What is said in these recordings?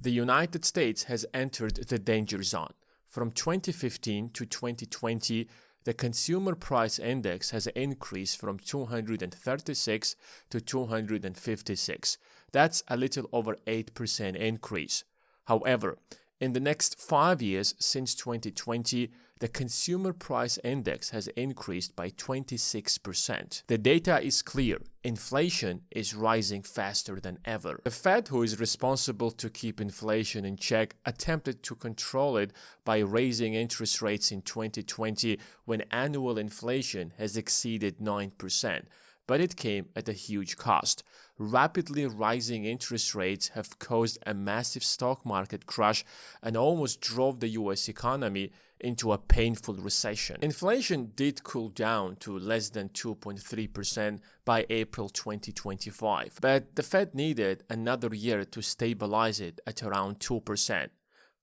The United States has entered the danger zone. From 2015 to 2020, the Consumer Price Index has increased from 236 to 256. That's a little over 8% increase. However, in the next 5 years since 2020, the Consumer Price Index has increased by 26%. The data is clear. Inflation is rising faster than ever. The Fed, who is responsible to keep inflation in check, attempted to control it by raising interest rates in 2020 when annual inflation has exceeded 9%. But it came at a huge cost. Rapidly rising interest rates have caused a massive stock market crash and almost drove the US economy into a painful recession. Inflation did cool down to less than 2.3% by April 2025, but the Fed needed another year to stabilize it at around 2%.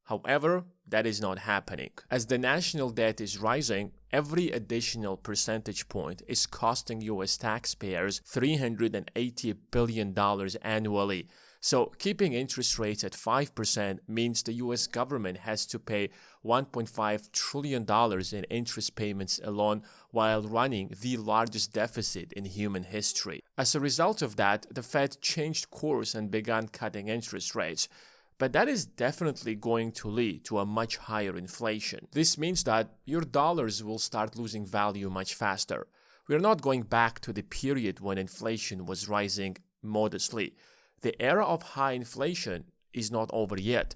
However, that is not happening. As the national debt is rising, every additional percentage point is costing US taxpayers $380 billion annually. So keeping interest rates at 5% means the US government has to pay $1.5 trillion in interest payments alone while running the largest deficit in human history. As a result of that, the Fed changed course and began cutting interest rates. But that is definitely going to lead to a much higher inflation. This means that your dollars will start losing value much faster. We are not going back to the period when inflation was rising modestly. The era of high inflation is not over yet.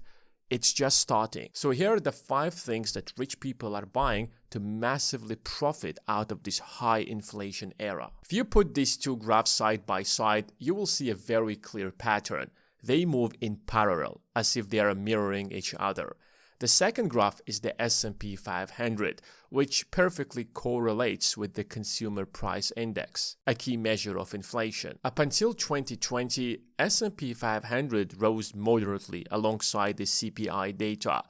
It's just starting. So here are the 5 things that rich people are buying to massively profit out of this high inflation era. If you put these 2 graphs side by side, you will see a very clear pattern. They move in parallel, as if they are mirroring each other. The second graph is the S&P 500, which perfectly correlates with the Consumer Price Index, a key measure of inflation. Up until 2020, S&P 500 rose moderately alongside the CPI data.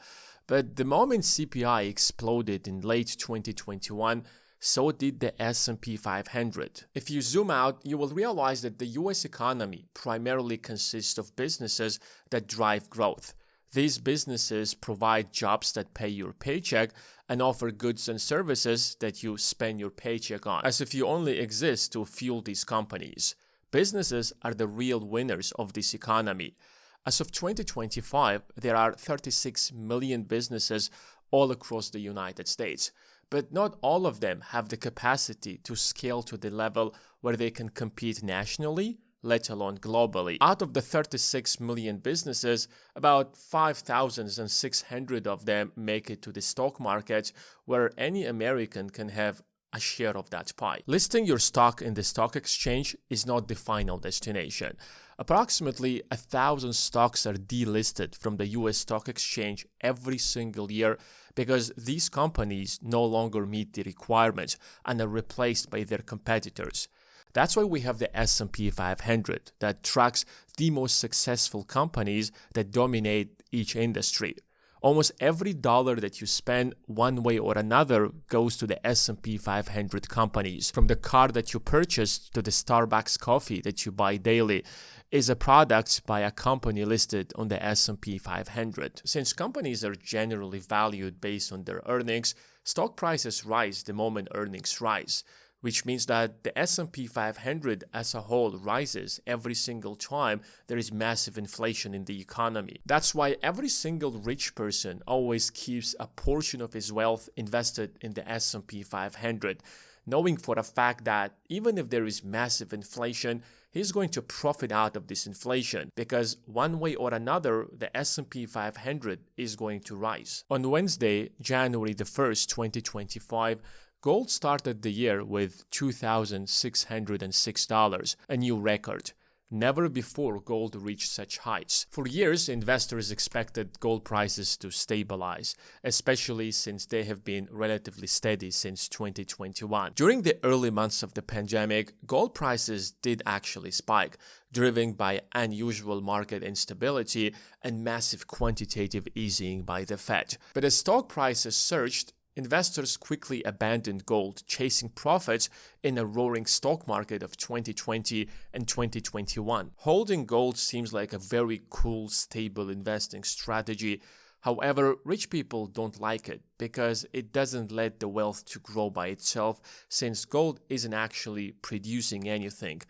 But the moment CPI exploded in late 2021, so did the S&P 500. If you zoom out, you will realize that the US economy primarily consists of businesses that drive growth. These businesses provide jobs that pay your paycheck and offer goods and services that you spend your paycheck on, as if you only exist to fuel these companies. Businesses are the real winners of this economy. As of 2025, there are 36 million businesses all across the United States. But not all of them have the capacity to scale to the level where they can compete nationally, let alone globally. Out of the 36 million businesses, about 5,600 of them make it to the stock market, where any American can have a share of that pie. Listing your stock in the stock exchange is not the final destination. Approximately 1,000 stocks are delisted from the US stock exchange every single year because these companies no longer meet the requirements and are replaced by their competitors. That's why we have the S&P 500 that tracks the most successful companies that dominate each industry. Almost every dollar that you spend one way or another goes to the S&P 500 companies. From the car that you purchase to the Starbucks coffee that you buy daily is a product by a company listed on the S&P 500. Since companies are generally valued based on their earnings, stock prices rise the moment earnings rise, which means that the S&P 500 as a whole rises every single time there is massive inflation in the economy. That's why every single rich person always keeps a portion of his wealth invested in the S&P 500, knowing for a fact that even if there is massive inflation, he's going to profit out of this inflation because one way or another, the S&P 500 is going to rise. On Wednesday, January the 1st, 2025, gold started the year with $2,606, a new record. Never before gold reached such heights. For years, investors expected gold prices to stabilize, especially since they have been relatively steady since 2021. During the early months of the pandemic, gold prices did actually spike, driven by unusual market instability and massive quantitative easing by the Fed. But as stock prices surged, investors quickly abandoned gold, chasing profits in a roaring stock market of 2020 and 2021. Holding gold seems like a very cool, stable investing strategy. However, rich people don't like it because it doesn't let the wealth to grow by itself, since gold isn't actually producing anything.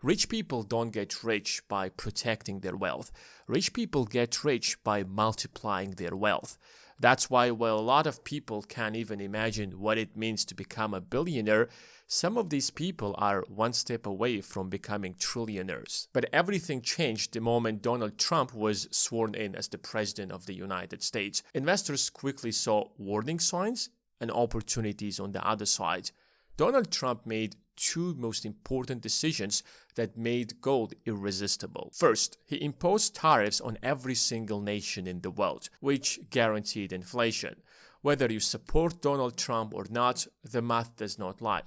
Rich people don't get rich by protecting their wealth. Rich people get rich by multiplying their wealth. That's why while a lot of people can't even imagine what it means to become a billionaire, some of these people are one step away from becoming trillionaires. But everything changed the moment Donald Trump was sworn in as the President of the United States. Investors quickly saw warning signs and opportunities on the other side. Donald Trump made two most important decisions that made gold irresistible. First, he imposed tariffs on every single nation in the world, which guaranteed inflation. Whether you support Donald Trump or not, the math does not lie.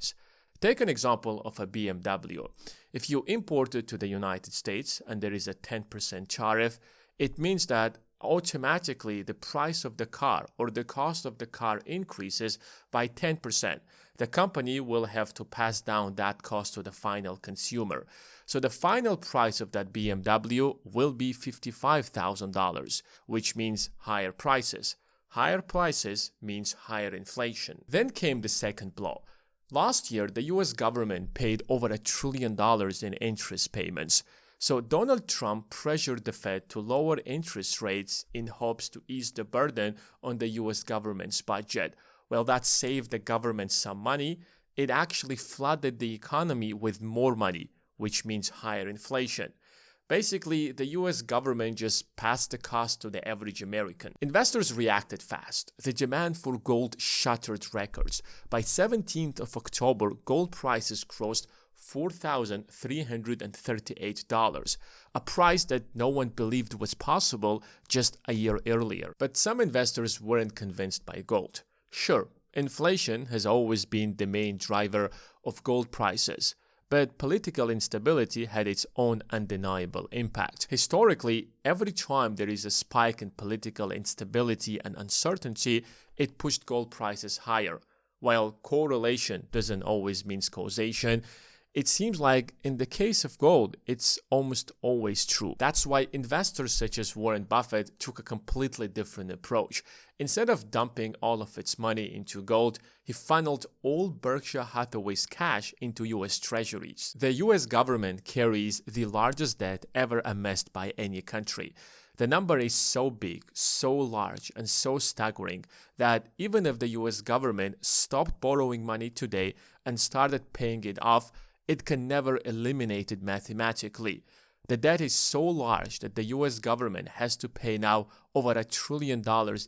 Take an example of a BMW. If you import it to the United States and there is a 10% tariff, it means that automatically the price of the car or the cost of the car increases by 10%. The company will have to pass down that cost to the final consumer. So the final price of that BMW will be $55,000, which means higher prices. Higher prices means higher inflation. Then came the second blow. Last year, the US government paid over $1 trillion in interest payments. So Donald Trump pressured the Fed to lower interest rates in hopes to ease the burden on the US government's budget. Well, that saved the government some money. It actually flooded the economy with more money, which means higher inflation. Basically, the US government just passed the cost to the average American. Investors reacted fast. The demand for gold shattered records. By 17th of October, gold prices crossed $4,338, a price that no one believed was possible just a year earlier. But some investors weren't convinced by gold. Sure, inflation has always been the main driver of gold prices, but political instability had its own undeniable impact. Historically, every time there is a spike in political instability and uncertainty, it pushed gold prices higher. While correlation doesn't always mean causation, it seems like in the case of gold, it's almost always true. That's why investors such as Warren Buffett took a completely different approach. Instead of dumping all of its money into gold, he funneled all Berkshire Hathaway's cash into US Treasuries. The US government carries the largest debt ever amassed by any country. The number is so big, so large, and so staggering that even if the US government stopped borrowing money today and started paying it off, it can never eliminate it mathematically. The debt is so large that the US government has to pay now over $1 trillion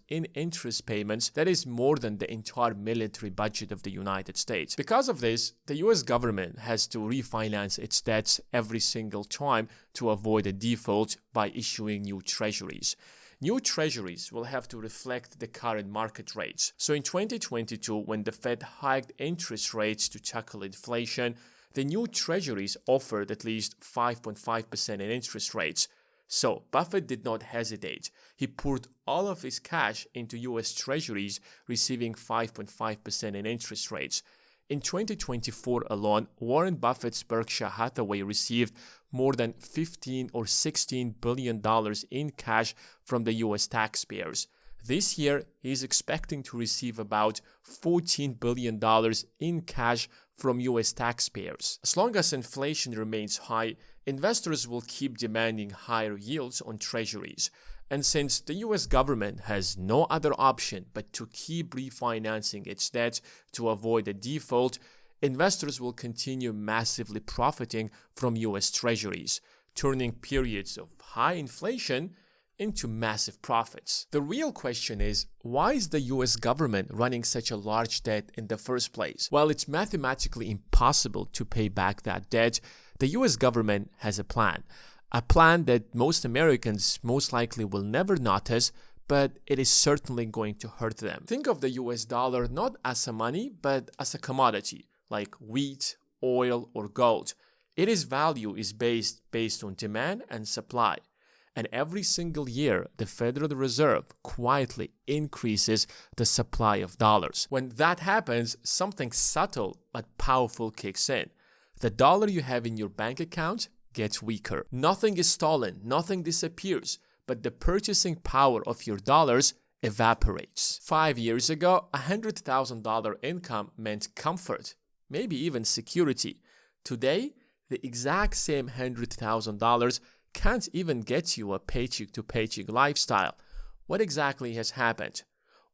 in interest payments. That is more than the entire military budget of the United States. Because of this, the US government has to refinance its debts every single time to avoid a default by issuing new treasuries. New treasuries will have to reflect the current market rates. So in 2022, when the Fed hiked interest rates to tackle inflation, the new treasuries offered at least 5.5% in interest rates. So Buffett did not hesitate. He poured all of his cash into US treasuries, receiving 5.5% in interest rates. In 2024 alone, Warren Buffett's Berkshire Hathaway received more than $15 or $16 billion in cash from the US taxpayers. This year, he is expecting to receive about $14 billion in cash from US taxpayers. As long as inflation remains high, investors will keep demanding higher yields on treasuries. And since the US government has no other option but to keep refinancing its debt to avoid a default, investors will continue massively profiting from US treasuries, turning periods of high inflation into massive profits. The real question is, why is the US government running such a large debt in the first place? While it's mathematically impossible to pay back that debt, the US government has a plan that most Americans most likely will never notice, but it is certainly going to hurt them. Think of the US dollar not as a money, but as a commodity, like wheat, oil, or gold. Its value is based on demand and supply. And every single year, the Federal Reserve quietly increases the supply of dollars. When that happens, something subtle but powerful kicks in. The dollar you have in your bank account gets weaker. Nothing is stolen, nothing disappears, but the purchasing power of your dollars evaporates. 5 years ago, a $100,000 income meant comfort, maybe even security. Today, the exact same $100,000 can't even get you a paycheck-to-paycheck lifestyle. What exactly has happened?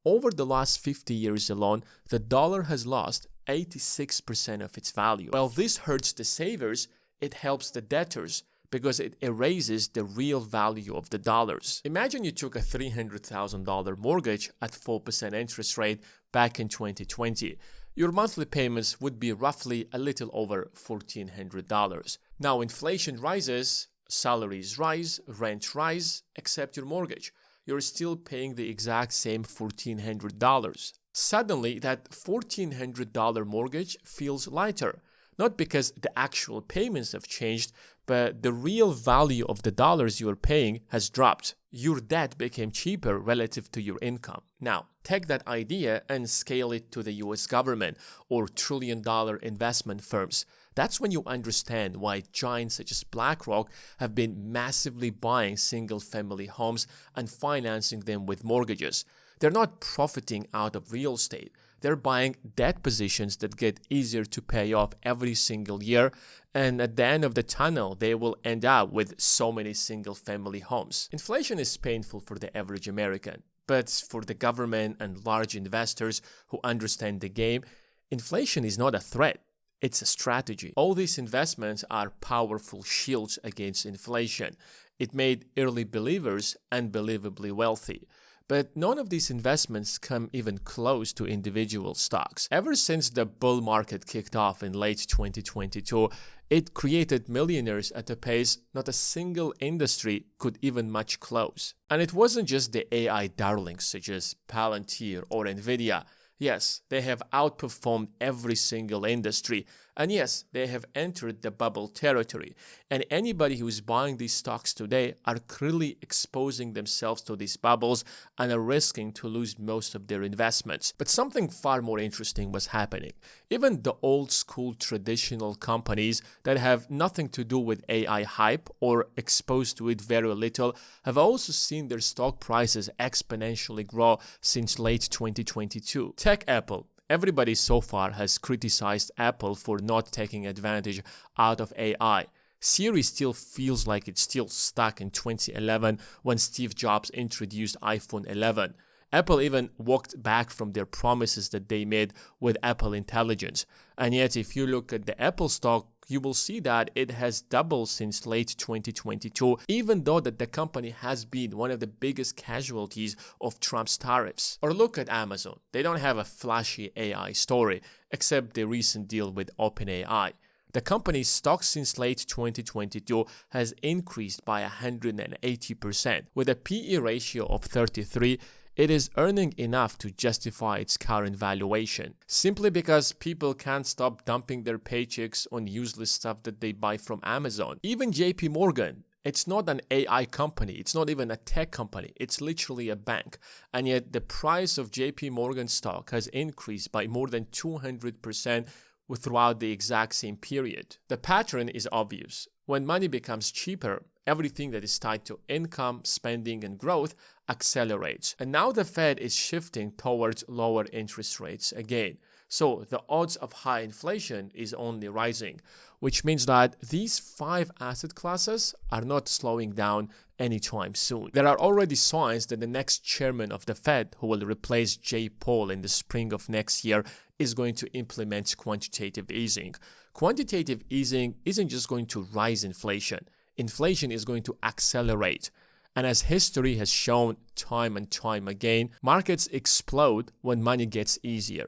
Over the last 50 years alone, the dollar has lost 86% of its value. While this hurts the savers, it helps the debtors because it erases the real value of the dollars. Imagine you took a $300,000 mortgage at 4% interest rate back in 2020. Your monthly payments would be roughly a little over $1,400. Now inflation rises, salaries rise, rent rise, except your mortgage. You're still paying the exact same $1,400. Suddenly, that $1,400 mortgage feels lighter, not because the actual payments have changed, but the real value of the dollars you're paying has dropped. Your debt became cheaper relative to your income. Now, take that idea and scale it to the US government or trillion-dollar investment firms. That's when you understand why giants such as BlackRock have been massively buying single-family homes and financing them with mortgages. They're not profiting out of real estate. They're buying debt positions that get easier to pay off every single year, and at the end of the tunnel, they will end up with so many single-family homes. Inflation is painful for the average American, but for the government and large investors who understand the game, inflation is not a threat. It's a strategy. All these investments are powerful shields against inflation. It made early believers unbelievably wealthy. But none of these investments come even close to individual stocks. Ever since the bull market kicked off in late 2022, it created millionaires at a pace not a single industry could even match close. And it wasn't just the AI darlings such as Palantir or Nvidia. Yes, they have outperformed every single industry, and yes, they have entered the bubble territory. And anybody who is buying these stocks today are clearly exposing themselves to these bubbles and are risking to lose most of their investments. But something far more interesting was happening. Even the old school traditional companies that have nothing to do with AI hype or exposed to it very little have also seen their stock prices exponentially grow since late 2022. Take Apple. Everybody so far has criticized Apple for not taking advantage out of AI. Siri still feels like it's still stuck in 2011 when Steve Jobs introduced iPhone 11. Apple even walked back from their promises that they made with Apple Intelligence. And yet, if you look at the Apple stock, you will see that it has doubled since late 2022, even though that the company has been one of the biggest casualties of Trump's tariffs. Or look at Amazon. They don't have a flashy AI story, except the recent deal with OpenAI. The company's stock since late 2022 has increased by 180%. With a PE ratio of 33, it is earning enough to justify its current valuation, simply because people can't stop dumping their paychecks on useless stuff that they buy from Amazon. Even JP Morgan, it's not an AI company, it's not even a tech company, it's literally a bank. And yet the price of JP Morgan stock has increased by more than 200% throughout the exact same period. The pattern is obvious. When money becomes cheaper, everything that is tied to income, spending, and growth accelerates. And now the Fed is shifting towards lower interest rates again. So the odds of high inflation is only rising, which means that these 5 asset classes are not slowing down anytime soon. There are already signs that the next chairman of the Fed, who will replace Jay Powell in the spring of next year, is going to implement quantitative easing. Quantitative easing isn't just going to rise inflation. Inflation is going to accelerate. And as history has shown time and time again, markets explode when money gets easier.